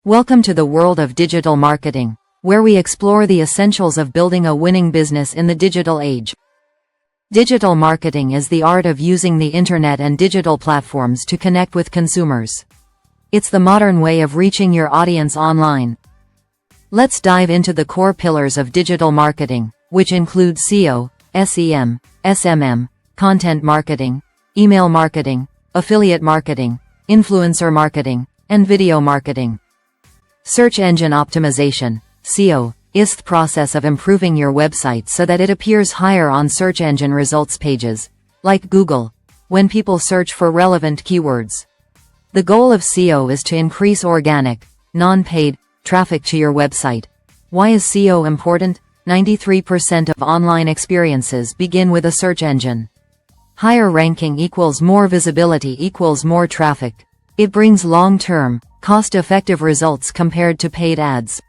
Welcome to the world of digital marketing, where we explore the essentials of building a winning business in the digital age. Digital marketing is the art of using the internet and digital platforms to connect with consumers. It's the modern way of reaching your audience online. Let's dive into the core pillars of digital marketing, which include SEO, SEM, SMM, content marketing, email marketing, affiliate marketing, influencer marketing, and video marketing. Search engine optimization, SEO, is the process of improving your website so that it appears higher on search engine results pages, like Google, when people search for relevant keywords. The goal of SEO is to increase organic, non-paid, traffic to your website. Why is SEO important? 93% of online experiences begin with a search engine. Higher ranking equals more visibility equals more traffic. It brings long-term, cost-effective results compared to paid ads.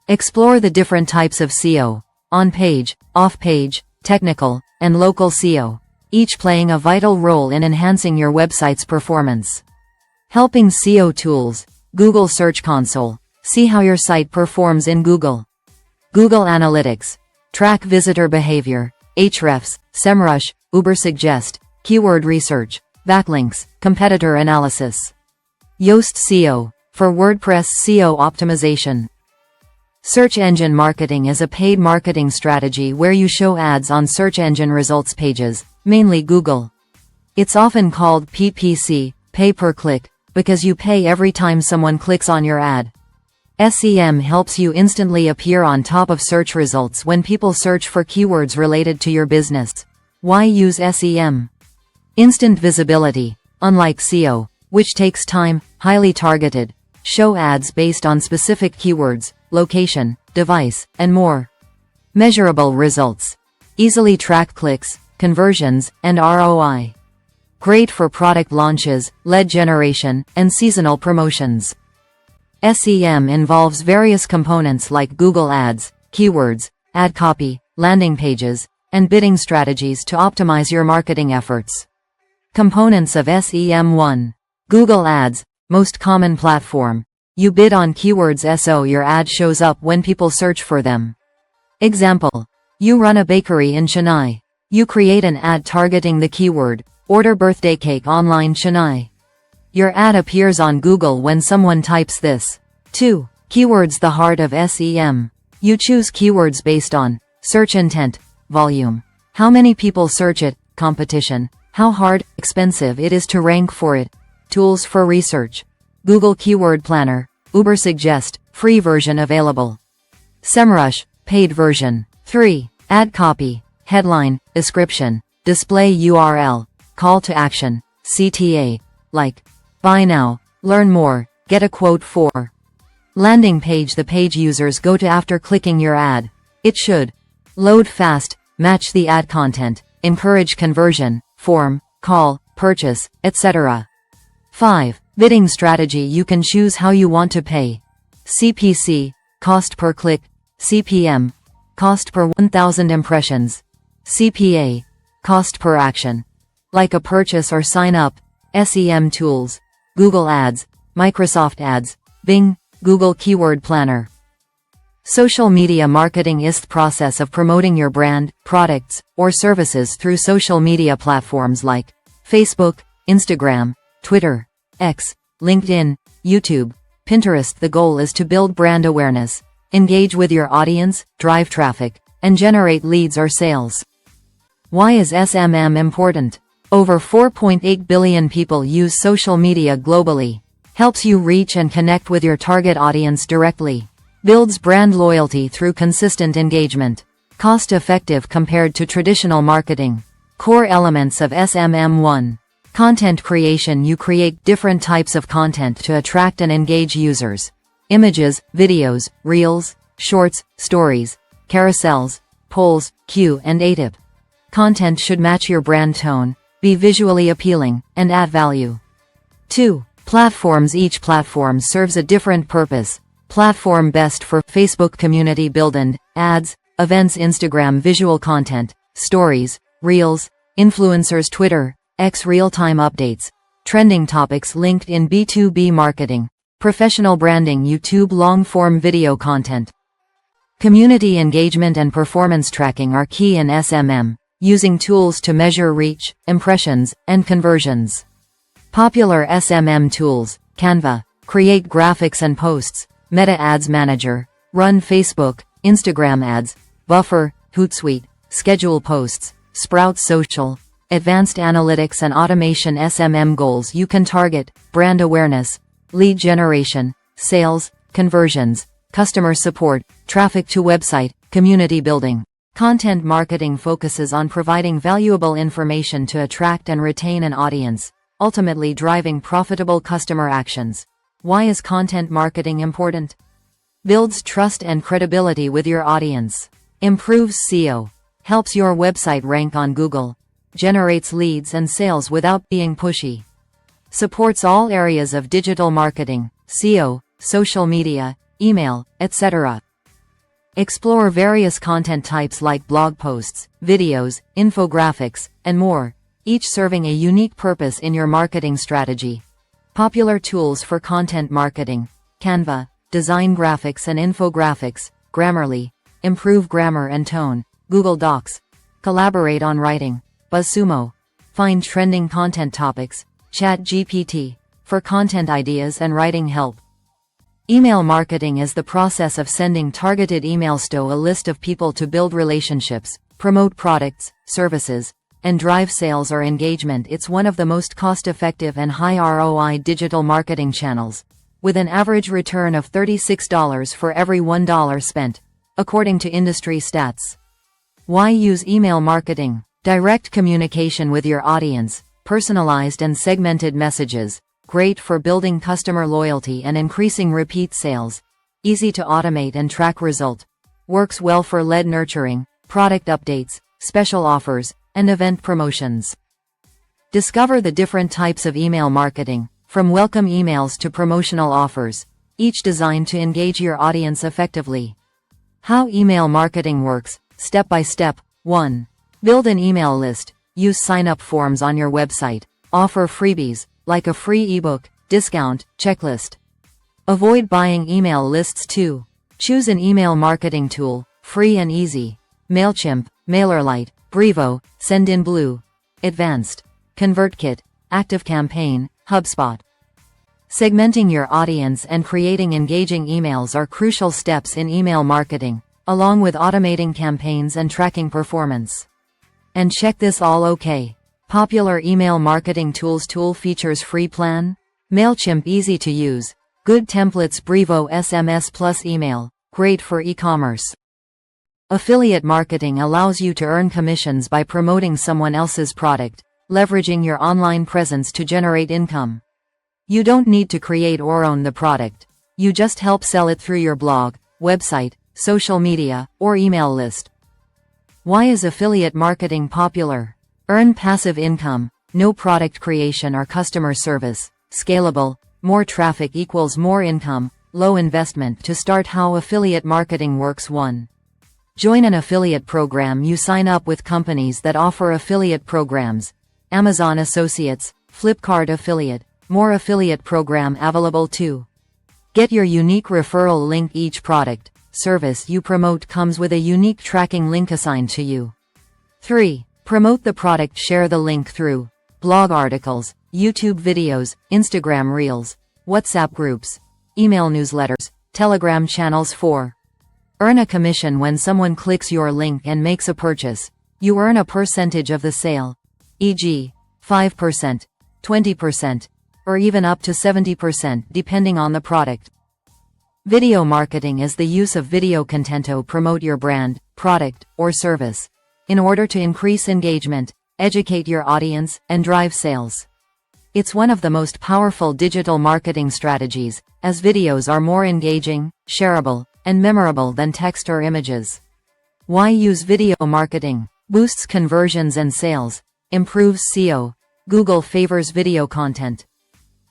Explore the different types of SEO: on-page, off-page, technical, and local SEO, each playing a vital role in enhancing your website's performance. Helping SEO tools: Google Search Console. See how your site performs in Google. Google Analytics. Track visitor behavior. Ahrefs, SEMrush, Ubersuggest, keyword research, backlinks, competitor analysis. Yoast SEO, for WordPress SEO optimization. Search engine marketing is a paid marketing strategy where you show ads on search engine results pages, mainly Google. It's often called PPC, pay per click, because you pay every time someone clicks on your ad. SEM helps you instantly appear on top of search results when people search for keywords related to your business. Why use SEM? Instant visibility. Unlike SEO, which takes time, highly targeted, show ads based on specific keywords, location, device, and more. Measurable results. Easily track clicks, conversions, and ROI. Great for product launches, lead generation, and seasonal promotions. SEM involves various components like Google Ads, keywords, ad copy, landing pages, and bidding strategies to optimize your marketing efforts. Components of SEM. 1. Google Ads, most common platform. You bid on keywords so your ad shows up when people search for them. Example: you run a bakery in Chennai. You create an ad targeting the keyword, order birthday cake online Chennai. Your ad appears on Google when someone types this. 2. Keywords, the heart of SEM. You choose keywords based on search intent, volume, how many people search it, competition, how hard, expensive it is to rank for it. Tools for research: Google Keyword Planner, Ubersuggest, free version available. SEMrush, paid version. 3. Ad copy, headline, description, display URL, call to action, CTA, like, buy now, learn more, get a quote for. Landing page, the page users go to after clicking your ad. It should load fast, match the ad content, encourage conversion, form, call, purchase, etc. 5. Bidding strategy. You can choose how you want to pay. CPC, cost per click. CPM, cost per 1,000 impressions. CPA, cost per action, like a purchase or sign up. SEM tools: Google Ads, Microsoft Ads, Bing, Google Keyword Planner. Social media marketing is the process of promoting your brand, products, or services through social media platforms like Facebook, Instagram, Twitter, X, LinkedIn, YouTube, Pinterest. The goal is to build brand awareness, engage with your audience, drive traffic, and generate leads or sales. Why is SMM important? Over 4.8 billion people use social media globally. Helps you reach and connect with your target audience directly. Builds brand loyalty through consistent engagement. Cost-effective compared to traditional marketing. Core elements of SMM. 1. Content creation. You create different types of content to attract and engage users. Images, videos, reels, shorts, stories, carousels, polls, Q&A tip. Content should match your brand tone, be visually appealing, and add value. 2. Platforms. Each platform serves a different purpose. Platform best for Facebook community building, ads, events, Instagram visual content, stories, reels, influencers, Twitter, X real-time updates, trending topics, LinkedIn B2B marketing, Professional branding, YouTube long-form video content. Community engagement and performance tracking are key in SMM, using tools to measure reach, impressions, and conversions. Popular SMM tools: Canva, create graphics and posts; Meta Ads Manager, run Facebook, Instagram ads; Buffer, Hootsuite, schedule posts; Sprout Social, advanced analytics and automation. SMM goals you can target: brand awareness, lead generation, sales, conversions, customer support, traffic to website, community building. Content marketing focuses on providing valuable information to attract and retain an audience, ultimately driving profitable customer actions. Why is content marketing important? Builds trust and credibility with your audience. Improves SEO. Helps your website rank on Google. Generates leads and sales without being pushy. Supports all areas of digital marketing: SEO, social media, email, etc. Explore various content types like blog posts, videos, infographics, and more, each serving a unique purpose in your marketing strategy. Popular tools for content marketing: Canva, design graphics and infographics; Grammarly, improve grammar and tone; Google Docs, collaborate on writing; BuzzSumo, find trending content topics; ChatGPT, for content ideas and writing help. Email marketing is the process of sending targeted emails to a list of people to build relationships, promote products, services, and drive sales or engagement. It's one of the most cost-effective and high ROI digital marketing channels, with an average return of $36 for every $1 spent, according to industry stats. Why use email marketing? Direct communication with your audience, personalized and segmented messages, great for building customer loyalty and increasing repeat sales, easy to automate and track result, works well for lead nurturing, product updates, special offers, and event promotions. Discover the different types of email marketing, from welcome emails to promotional offers, each designed to engage your audience effectively. How email marketing works, step by step. 1. Build an email list. Use sign-up forms on your website. Offer freebies, like a free ebook, discount, checklist. Avoid buying email lists. 2. Choose an email marketing tool, free and easy. MailChimp, MailerLite, Brevo, Sendinblue. Advanced, ConvertKit, ActiveCampaign, HubSpot. Segmenting your audience and creating engaging emails are crucial steps in email marketing, along with automating campaigns and tracking performance. And check this all okay. Popular email marketing tools. Tool features: free plan, MailChimp, easy to use, good templates; Brevo SMS Plus email, great for e-commerce. Affiliate marketing allows you to earn commissions by promoting someone else's product, leveraging your online presence to generate income. You don't need to create or own the product. You just help sell it through your blog, website, social media, or email list. Why is affiliate marketing popular? Earn passive income, no product creation or customer service, scalable, more traffic equals more income, low investment. To start how affiliate marketing works: 1. Join an affiliate program. You sign up with companies that offer affiliate programs: Amazon Associates, Flipkart Affiliate, more affiliate program available. 2. Get your unique referral link. Each product, service you promote comes with a unique tracking link assigned to you. 3. Promote the product. Share the link through blog articles, YouTube videos, Instagram Reels, WhatsApp groups, email newsletters, Telegram channels. 4. Earn a commission when someone clicks your link and makes a purchase. You earn a percentage of the sale, e.g., 5%, 20%, or even up to 70% depending on the product. Video marketing is the use of video content to promote your brand, product, or service, in order to increase engagement, educate your audience, and drive sales. It's one of the most powerful digital marketing strategies, as videos are more engaging, shareable, and memorable than text or images. Why use video marketing? Boosts conversions and sales, improves SEO, Google favors video content,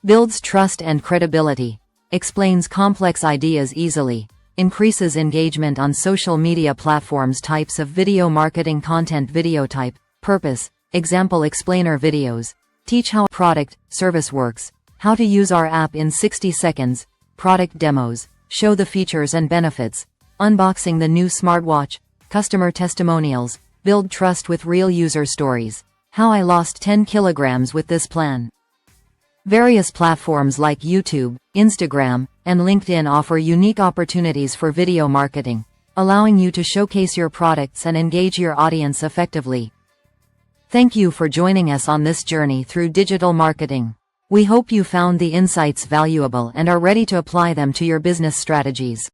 builds trust and credibility, explains complex ideas easily, increases engagement on social media platforms. Types of video marketing content: video type, purpose, example explainer videos, teach how product, service works, how to use our app in 60 seconds, product demos, show the features and benefits, unboxing the new smartwatch, customer testimonials, build trust with real user stories. How I lost 10 kilograms with this plan. Various platforms like YouTube, Instagram, and LinkedIn offer unique opportunities for video marketing, allowing you to showcase your products and engage your audience effectively. Thank you for joining us on this journey through digital marketing. We hope you found the insights valuable and are ready to apply them to your business strategies.